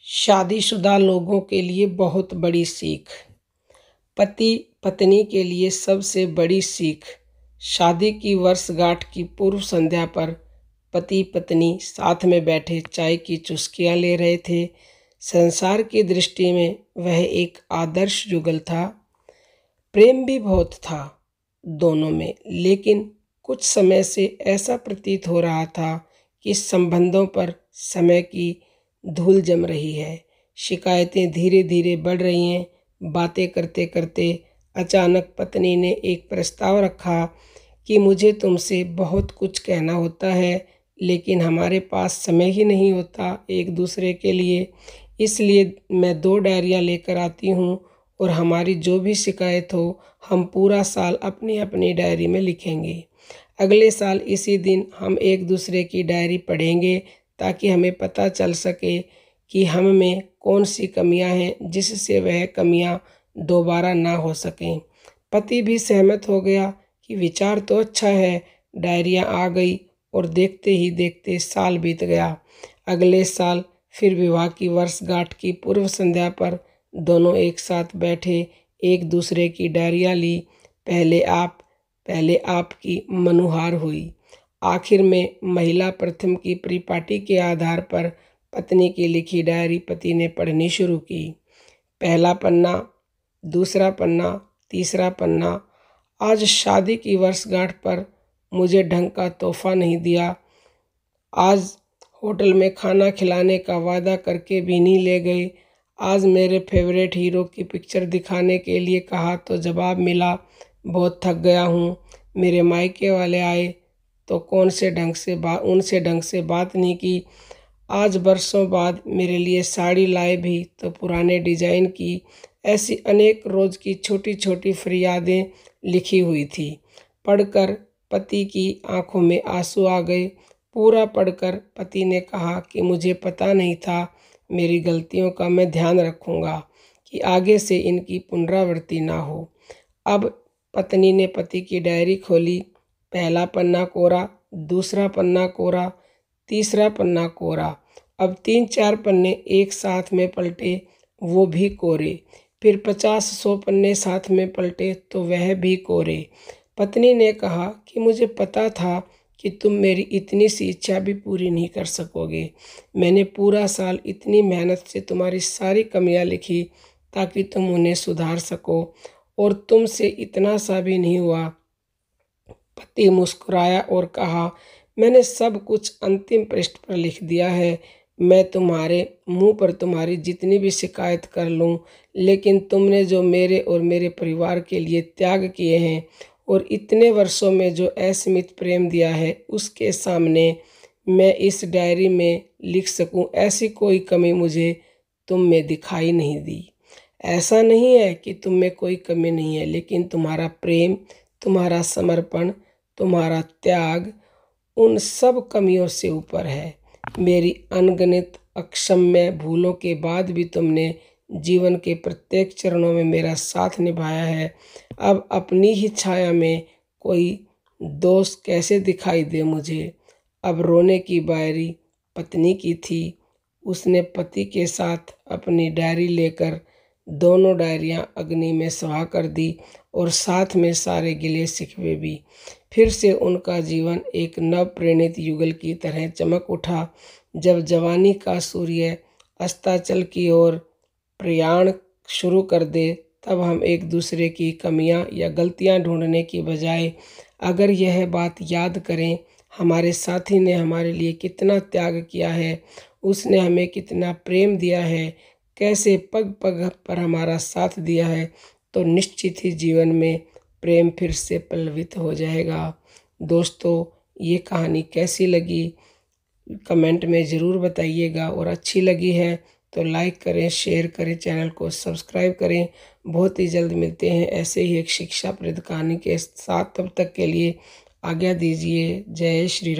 शादीशुदा लोगों के लिए बहुत बड़ी सीख। पति पत्नी के लिए सबसे बड़ी सीख। शादी की वर्षगांठ की पूर्व संध्या पर पति पत्नी साथ में बैठे चाय की चुस्कियां ले रहे थे। संसार की दृष्टि में वह एक आदर्श युगल था। प्रेम भी बहुत था दोनों में, लेकिन कुछ समय से ऐसा प्रतीत हो रहा था कि संबंधों पर समय की धूल जम रही है। शिकायतें धीरे धीरे बढ़ रही हैं। बातें करते करते अचानक पत्नी ने एक प्रस्ताव रखा कि मुझे तुमसे बहुत कुछ कहना होता है, लेकिन हमारे पास समय ही नहीं होता एक दूसरे के लिए। इसलिए मैं 2 डायरियां लेकर आती हूँ और हमारी जो भी शिकायत हो हम पूरा साल अपनी अपनी डायरी में लिखेंगे। अगले साल इसी दिन हम एक दूसरे की डायरी पढ़ेंगे ताकि हमें पता चल सके कि हम में कौन सी कमियां हैं जिससे वह कमियां दोबारा ना हो सकें। पति भी सहमत हो गया कि विचार तो अच्छा है। डायरियां आ गई और देखते ही देखते साल बीत गया। अगले साल फिर विवाह की वर्षगांठ की पूर्व संध्या पर दोनों एक साथ बैठे, एक दूसरे की डायरियां ली। पहले आप की मनुहार हुई। आखिर में महिला प्रथम की परिपाटी के आधार पर पत्नी की लिखी डायरी पति ने पढ़नी शुरू की। पहला पन्ना, दूसरा पन्ना, तीसरा पन्ना। आज शादी की वर्षगांठ पर मुझे ढंग का तोहफा नहीं दिया। आज होटल में खाना खिलाने का वादा करके भी नहीं ले गए। आज मेरे फेवरेट हीरो की पिक्चर दिखाने के लिए कहा तो जवाब मिला बहुत थक गया हूँ। मेरे मायके वाले आए तो उनसे ढंग से बात नहीं की। आज बरसों बाद मेरे लिए साड़ी लाए भी तो पुराने डिजाइन की। ऐसी अनेक रोज की छोटी छोटी फरियादें लिखी हुई थी। पढ़कर पति की आंखों में आंसू आ गए। पूरा पढ़कर पति ने कहा कि मुझे पता नहीं था, मेरी गलतियों का मैं ध्यान रखूंगा कि आगे से इनकी पुनरावृत्ति ना हो। अब पत्नी ने पति की डायरी खोली। पहला पन्ना कोरा, दूसरा पन्ना कोरा, तीसरा पन्ना कोरा। अब 3-4 पन्ने एक साथ में पलटे, वो भी कोरे। फिर 50-100 पन्ने साथ में पलटे तो वह भी कोरे। पत्नी ने कहा कि मुझे पता था कि तुम मेरी इतनी सी इच्छा भी पूरी नहीं कर सकोगे। मैंने पूरा साल इतनी मेहनत से तुम्हारी सारी कमियां लिखी ताकि तुम उन्हें सुधार सको, और तुमसे इतना सा भी नहीं हुआ। पति मुस्कुराया और कहा, मैंने सब कुछ अंतिम पृष्ठ पर लिख दिया है। मैं तुम्हारे मुंह पर तुम्हारी जितनी भी शिकायत कर लूं, लेकिन तुमने जो मेरे और मेरे परिवार के लिए त्याग किए हैं और इतने वर्षों में जो असीमित प्रेम दिया है, उसके सामने मैं इस डायरी में लिख सकूं ऐसी कोई कमी मुझे तुम में दिखाई नहीं दी। ऐसा नहीं है कि तुम में कोई कमी नहीं है, लेकिन तुम्हारा प्रेम, तुम्हारा समर्पण, तुम्हारा त्याग उन सब कमियों से ऊपर है। मेरी अनगिनत अक्षम्य भूलों के बाद भी तुमने जीवन के प्रत्येक चरणों में मेरा साथ निभाया है। अब अपनी ही छाया में कोई दोष कैसे दिखाई दे मुझे। अब रोने की बारी पत्नी की थी। उसने पति के साथ अपनी डायरी लेकर दोनों डायरियां अग्नि में सुहा कर दी और साथ में सारे गिले शिकवे भी। फिर से उनका जीवन एक नव प्रेरित युगल की तरह चमक उठा। जब जवानी का सूर्य अस्ताचल की ओर प्रयाण शुरू कर दे, तब हम एक दूसरे की कमियां या गलतियां ढूंढने की बजाय अगर यह बात याद करें, हमारे साथी ने हमारे लिए कितना त्याग किया है, उसने हमें कितना प्रेम दिया है, कैसे पग पग पर हमारा साथ दिया है, तो निश्चित ही जीवन में प्रेम फिर से पल्लवित हो जाएगा। दोस्तों, ये कहानी कैसी लगी कमेंट में ज़रूर बताइएगा, और अच्छी लगी है तो लाइक करें, शेयर करें, चैनल को सब्सक्राइब करें। बहुत ही जल्द मिलते हैं ऐसे ही एक शिक्षाप्रद कहानी के साथ। तब तक के लिए आज्ञा दीजिए। जय श्री राम।